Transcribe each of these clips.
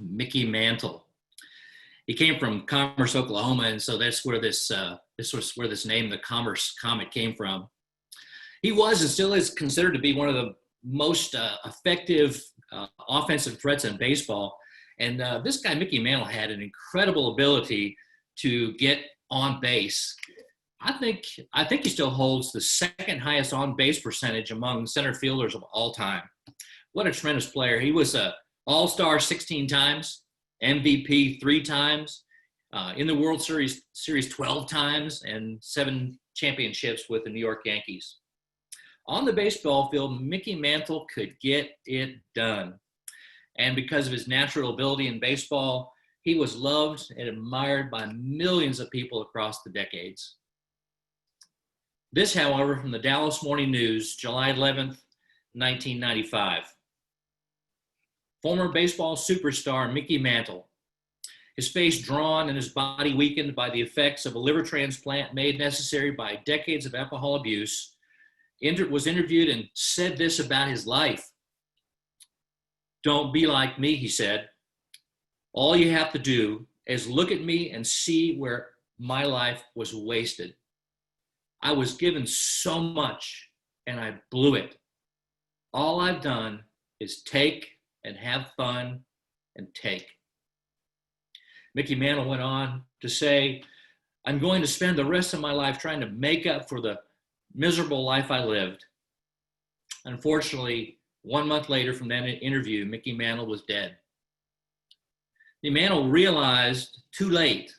Mickey Mantle. He came from Commerce, Oklahoma, and so that's where this was where this name, the Commerce Comet, came from. He was and still is considered to be one of the most effective offensive threats in baseball. And this guy, Mickey Mantle, had an incredible ability to get on base. I think he still holds the second highest on base percentage among center fielders of all time. What a tremendous player. He was an All-Star 16 times, MVP 3 times, in the World Series 12 times, and 7 championships with the New York Yankees. On the baseball field, Mickey Mantle could get it done. And because of his natural ability in baseball, he was loved and admired by millions of people across the decades. This, however, from the Dallas Morning News, July 11th, 1995. Former baseball superstar Mickey Mantle, his face drawn and his body weakened by the effects of a liver transplant made necessary by decades of alcohol abuse, was interviewed and said this about his life. "Don't be like me," he said. "All you have to do is look at me and see where my life was wasted. I was given so much and I blew it. All I've done is take and have fun and take." Mickey Mantle went on to say, "I'm going to spend the rest of my life trying to make up for the miserable life I lived." Unfortunately, 1 month later from that interview, Mickey Mantle was dead. Mantle realized too late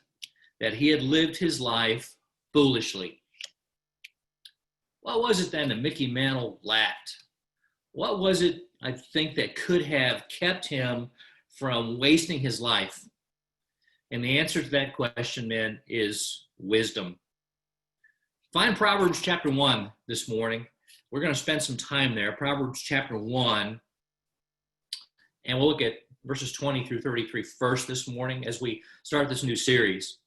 that he had lived his life foolishly. What was it then that Mickey Mantle lacked? What was it, I think, that could have kept him from wasting his life? And the answer to that question, men, is wisdom. Find Proverbs chapter 1 this morning. We're going to spend some time there. Proverbs chapter 1. And we'll look at verses 20 through 33 first this morning as we start this new series.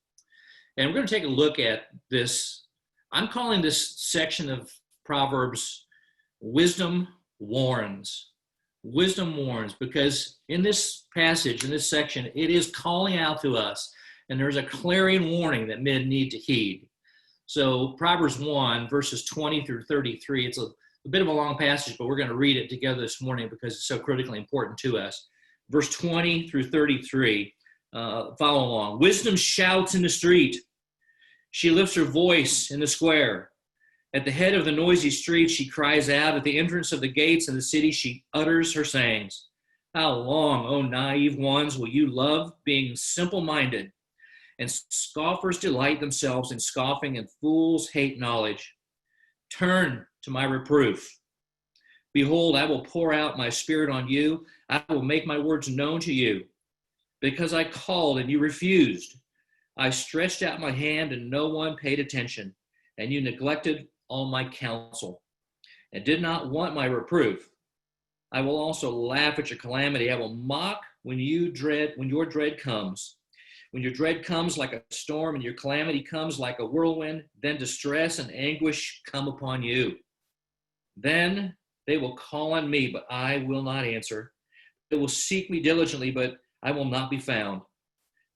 And we're going to take a look at this. I'm calling this section of Proverbs Wisdom Warns. Wisdom warns, because in this passage, in this section, it is calling out to us, and there's a clarion warning that men need to heed. So Proverbs 1, verses 20 through 33, it's a bit of a long passage, but we're going to read it together this morning because it's so critically important to us. Verse 20 through 33, follow along. "Wisdom shouts in the street. She lifts her voice in the square. At the head of the noisy street, she cries out. At the entrance of the gates of the city, she utters her sayings. How long, O naive ones, will you love being simple-minded? And scoffers delight themselves in scoffing, and fools hate knowledge. Turn to my reproof. Behold, I will pour out my spirit on you. I will make my words known to you. Because I called and you refused. I stretched out my hand and no one paid attention. And you neglected all my counsel and did not want my reproof. I will also laugh at your calamity. I will mock when your dread comes. When your dread comes like a storm and your calamity comes like a whirlwind, then distress and anguish come upon you. Then they will call on me, but I will not answer. They will seek me diligently, but I will not be found.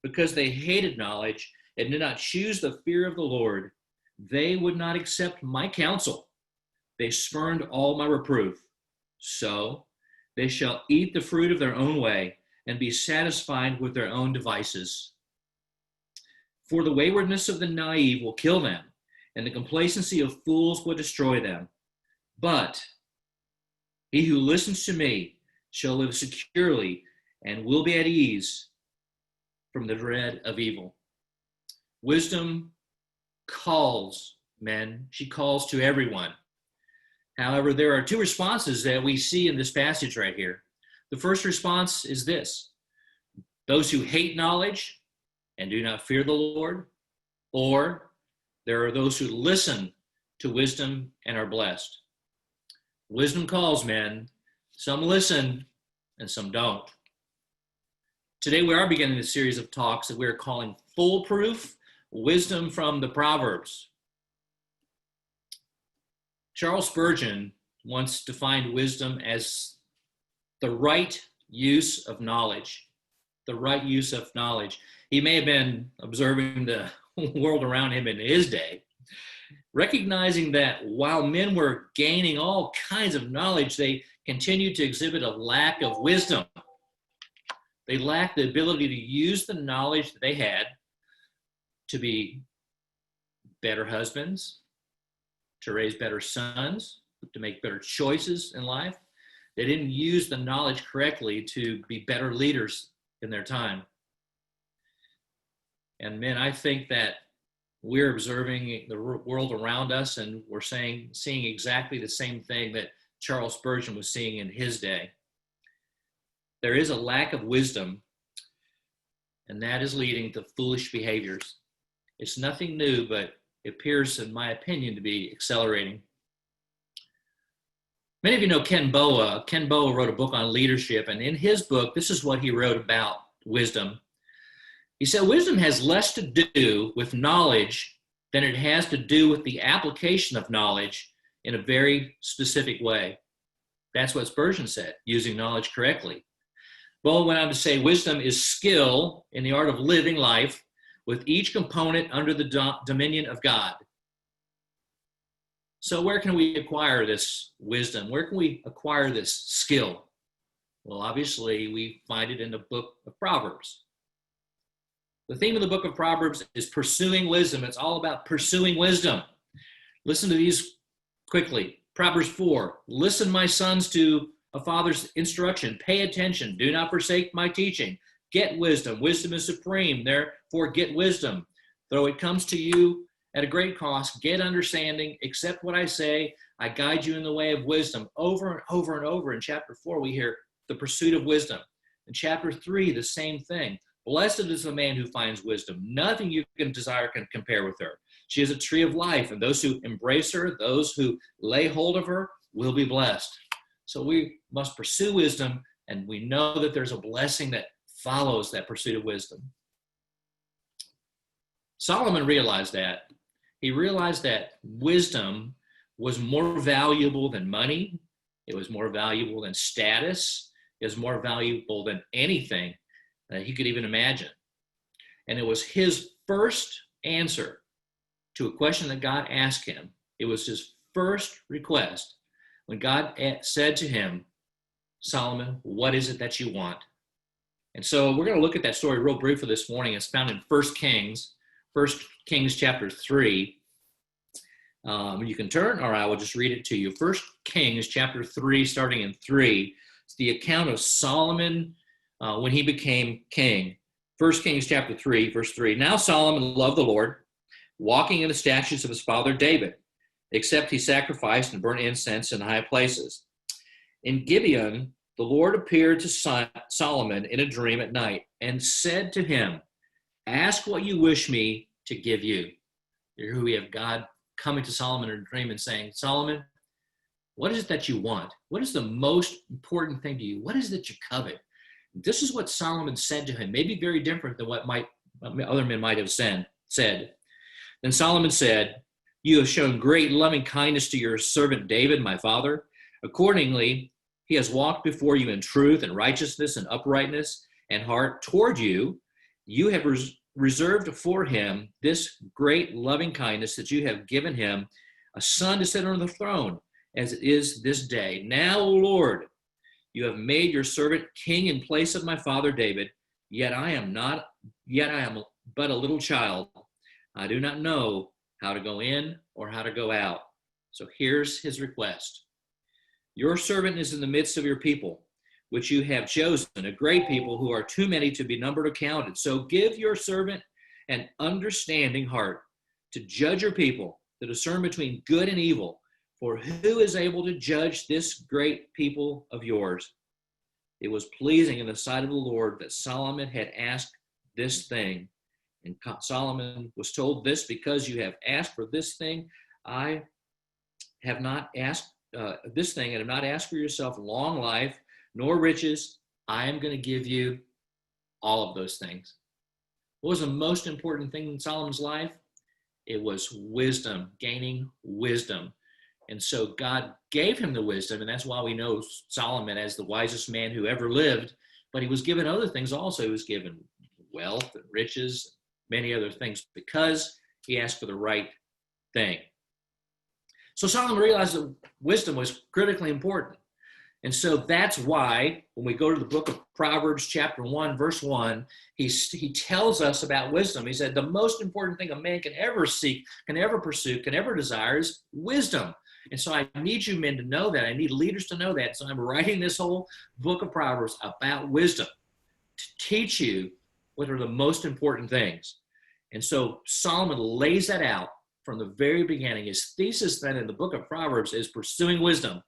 Because they hated knowledge and did not choose the fear of the Lord, they would not accept my counsel. They spurned all my reproof. So they shall eat the fruit of their own way and be satisfied with their own devices. For the waywardness of the naive will kill them, and the complacency of fools will destroy them. But he who listens to me shall live securely and will be at ease from the dread of evil. Wisdom calls men. She calls to everyone. However, there are 2 responses that we see in this passage right here. The first response is this: those who hate knowledge and do not fear the Lord, or there are those who listen to wisdom and are blessed. Wisdom calls, men. Some listen and some don't. Today we are beginning a series of talks that we're calling Foolproof Wisdom from the Proverbs. Charles Spurgeon once defined wisdom as the right use of knowledge. the right use of knowledge. He may have been observing the world around him in his day, recognizing that while men were gaining all kinds of knowledge, they continued to exhibit a lack of wisdom. They lacked the ability to use the knowledge that they had to be better husbands, to raise better sons, to make better choices in life. They didn't use the knowledge correctly to be better leaders in their time. And men, I think that we're observing the world around us, and we're seeing exactly the same thing that Charles Spurgeon was seeing in his day. There is a lack of wisdom, and that is leading to foolish behaviors. It's nothing new, but it appears, in my opinion, to be accelerating. Many of you know Ken Boa. Ken Boa wrote a book on leadership, and in his book, this is what he wrote about wisdom. He said, wisdom has less to do with knowledge than it has to do with the application of knowledge in a very specific way. That's what Spurgeon said, using knowledge correctly. Boa went on to say, wisdom is skill in the art of living life with each component under the dominion of God. So where can we acquire this wisdom? Where can we acquire this skill? Well, obviously, we find it in the book of Proverbs. The theme of the book of Proverbs is pursuing wisdom. It's all about pursuing wisdom. Listen to these quickly. Proverbs 4, listen, my sons, to a father's instruction. Pay attention. Do not forsake my teaching. Get wisdom. Wisdom is supreme. Therefore, get wisdom. Though it comes to you at a great cost, get understanding. Accept what I say. I guide you in the way of wisdom. Over and over and over in chapter 4, we hear the pursuit of wisdom. In chapter 3, the same thing. Blessed is the man who finds wisdom. Nothing you can desire can compare with her. She is a tree of life, and those who embrace her, those who lay hold of her, will be blessed. So we must pursue wisdom, and we know that there's a blessing that follows that pursuit of wisdom. Solomon realized that. He realized that wisdom was more valuable than money. It was more valuable than status. It was more valuable than anything that he could even imagine. And it was his first answer to a question that God asked him. It was his first request when God said to him, Solomon, what is it that you want? And so we're going to look at that story real briefly this morning. It's found in 1 Kings chapter 3. You can turn, or I will just read it to you. 1 Kings chapter 3, starting in 3. It's the account of Solomon when he became king. 1 Kings chapter 3, verse 3. Now Solomon loved the Lord, walking in the statutes of his father David, except he sacrificed and burnt incense in high places. In Gibeon, the Lord appeared to Solomon in a dream at night and said to him, ask what you wish me to give you. Here we have God coming to Solomon in a dream and saying, Solomon, what is it that you want? What is the most important thing to you? What is it that you covet? This is what Solomon said to him, maybe very different than what other men might have said. Then Solomon said, you have shown great loving kindness to your servant David, my father. Accordingly, he has walked before you in truth and righteousness and uprightness and heart toward you. You have reserved for him this great loving kindness that you have given him a son to sit on the throne as it is this day. Now, O Lord, you have made your servant king in place of my father David, yet I am but a little child. I do not know how to go in or how to go out. So here's his request. Your servant is in the midst of your people, which you have chosen, a great people who are too many to be numbered or counted. So give your servant an understanding heart to judge your people, to discern between good and evil. For who is able to judge this great people of yours? It was pleasing in the sight of the Lord that Solomon had asked this thing. And Solomon was told this, because you have asked for this thing, I have not asked this thing, and have not asked for yourself long life, nor riches. I am going to give you all of those things. What was the most important thing in Solomon's life? It was wisdom, gaining wisdom. And so God gave him the wisdom, and that's why we know Solomon as the wisest man who ever lived, but he was given other things also. He was given wealth and riches, many other things, because he asked for the right thing. So Solomon realized that wisdom was critically important. And so that's why when we go to the book of Proverbs, chapter 1, verse 1, he tells us about wisdom. He said, the most important thing a man can ever seek, can ever pursue, can ever desire is wisdom. And so I need you men to know that. I need leaders to know that. So I'm writing this whole book of Proverbs about wisdom to teach you what are the most important things. And so Solomon lays that out from the very beginning. His thesis then in the book of Proverbs is pursuing wisdom.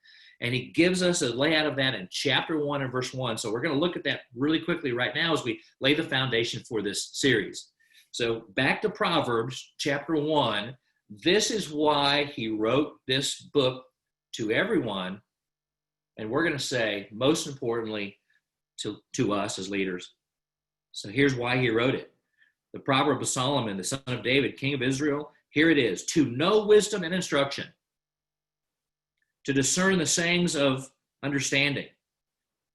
And he gives us a layout of that in chapter 1 and verse 1. So we're going to look at that really quickly right now as we lay the foundation for this series. So back to Proverbs chapter 1. This is why he wrote this book to everyone. And we're going to say, most importantly, to us as leaders. So here's why he wrote it. The Proverb of Solomon, the son of David, king of Israel. Here it is. To know wisdom and instruction, to discern the sayings of understanding,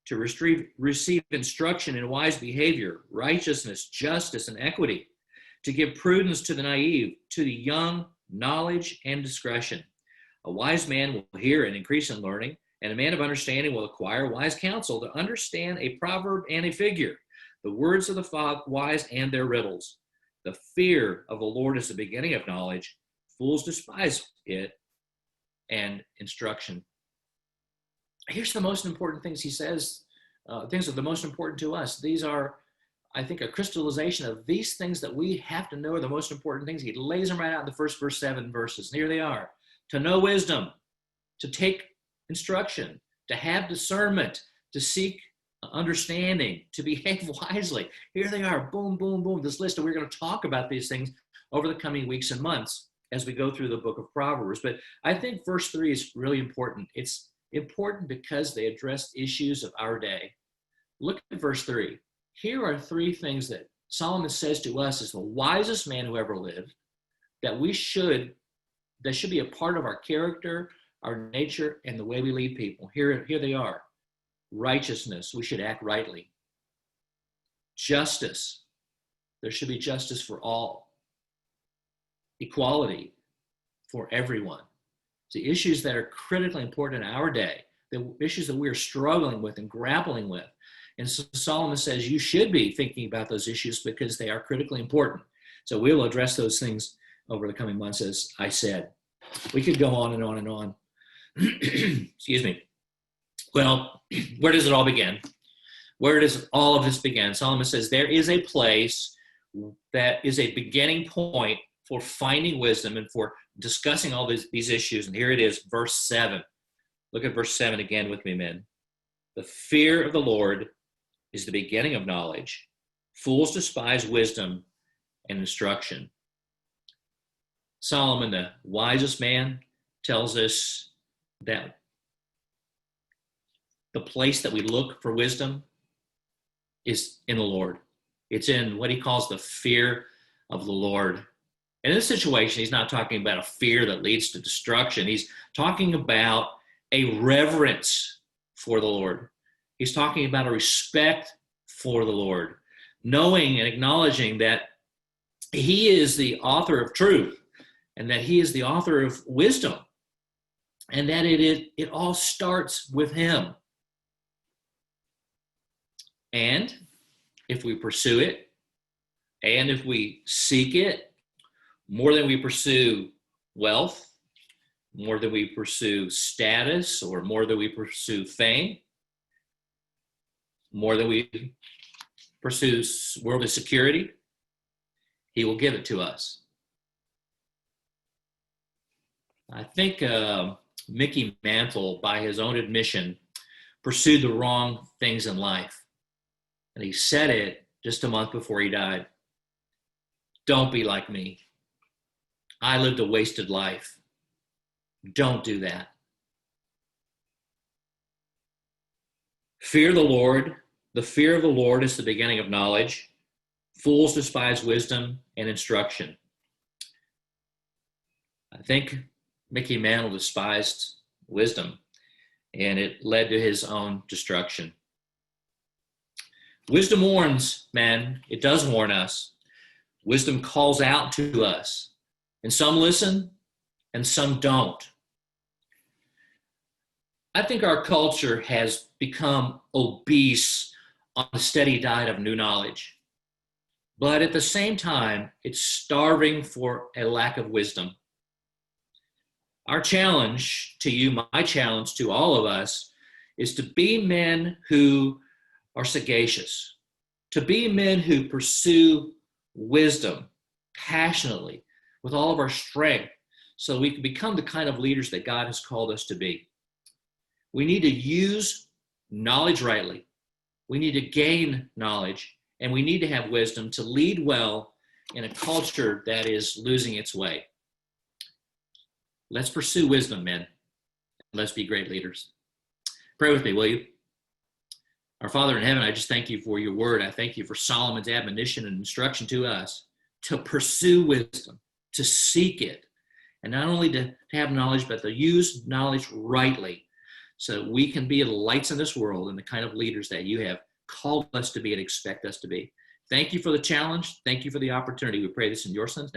to receive instruction in wise behavior, righteousness, justice, and equity, to give prudence to the naive, to the young, knowledge and discretion. A wise man will hear and increase in learning, and a man of understanding will acquire wise counsel to understand a proverb and a figure, the words of the wise and their riddles. The fear of the Lord is the beginning of knowledge. Fools despise it and instruction. Here's the most important things he says. Things are the most important to us. These are, I think, a crystallization of these things that we have to know are the most important things. He lays them right out in the first 7 verses. And here they are. To know wisdom, to take instruction, to have discernment, to seek understanding, to behave wisely. Here they are. Boom, boom, boom. This list. And we're going to talk about these things over the coming weeks and months as we go through the book of Proverbs. But I think verse 3 is really important. It's important because they address issues of our day. Look at verse 3. Here are 3 things that Solomon says to us as the wisest man who ever lived, that should be a part of our character, our nature, and the way we lead people. Here they are. Righteousness, we should act rightly. Justice, there should be justice for all. Equality for everyone. The issues that are critically important in our day, the issues that we're struggling with and grappling with. And so Solomon says you should be thinking about those issues because they are critically important. So we'll address those things over the coming months, as I said. We could go on and on and on. Excuse me. Well, where does it all begin? Where does all of this begin? Solomon says there is a place that is a beginning point for finding wisdom and for discussing all these issues. And here it is, verse 7. Look at verse 7 again with me, men. The fear of the Lord is the beginning of knowledge. Fools despise wisdom and instruction. Solomon, the wisest man, tells us that the place that we look for wisdom is in the Lord. It's in what he calls the fear of the Lord. In this situation, he's not talking about a fear that leads to destruction. He's talking about a reverence for the Lord. He's talking about a respect for the Lord, knowing and acknowledging that he is the author of truth and that he is the author of wisdom, and that it all starts with him. And if we pursue it, and if we seek it, more than we pursue wealth, more than we pursue status, or more than we pursue fame, more than we pursue worldly security, he will give it to us. I think Mickey Mantle, by his own admission, pursued the wrong things in life. And he said it just a month before he died. Don't be like me. I lived a wasted life. Don't do that. Fear the Lord. The fear of the Lord is the beginning of knowledge. Fools despise wisdom and instruction. I think Mickey Mantle despised wisdom, and it led to his own destruction. Wisdom warns, man. It does warn us. Wisdom calls out to us. And some listen and some don't. I think our culture has become obese on a steady diet of new knowledge. But at the same time, it's starving for a lack of wisdom. Our challenge to you, my challenge to all of us, is to be men who are sagacious, to be men who pursue wisdom passionately with all of our strength so we can become the kind of leaders that God has called us to be. We need to use knowledge rightly. We need to gain knowledge, and we need to have wisdom to lead well in a culture that is losing its way. Let's pursue wisdom, men. Let's be great leaders. Pray with me, will you? Our Father in heaven, I just thank you for your word. I thank you for Solomon's admonition and instruction to us to pursue wisdom, to seek it, and not only to have knowledge, but to use knowledge rightly so that we can be the lights in this world and the kind of leaders that you have called us to be and expect us to be. Thank you for the challenge. Thank you for the opportunity. We pray this in your son's name.